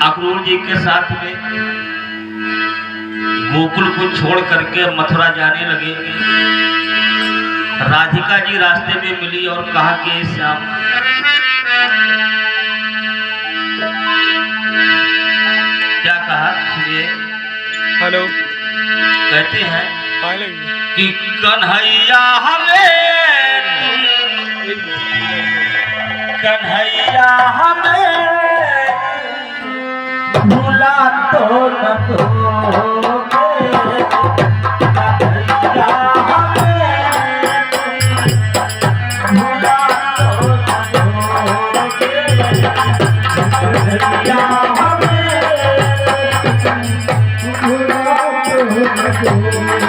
अक्रूर जी के साथ में गोकुल को छोड़ करके मथुरा जाने लगे। राधिका जी रास्ते में मिली और कहा कि श्याम, क्या कहा सुनिए। हेलो। कहते हैं हेलो कि कन्हैया हमें भुला तो न दोगे, कन्हैया हमें भुला तो न दोगे, कन्हैया हमें भुला तो न दोगे।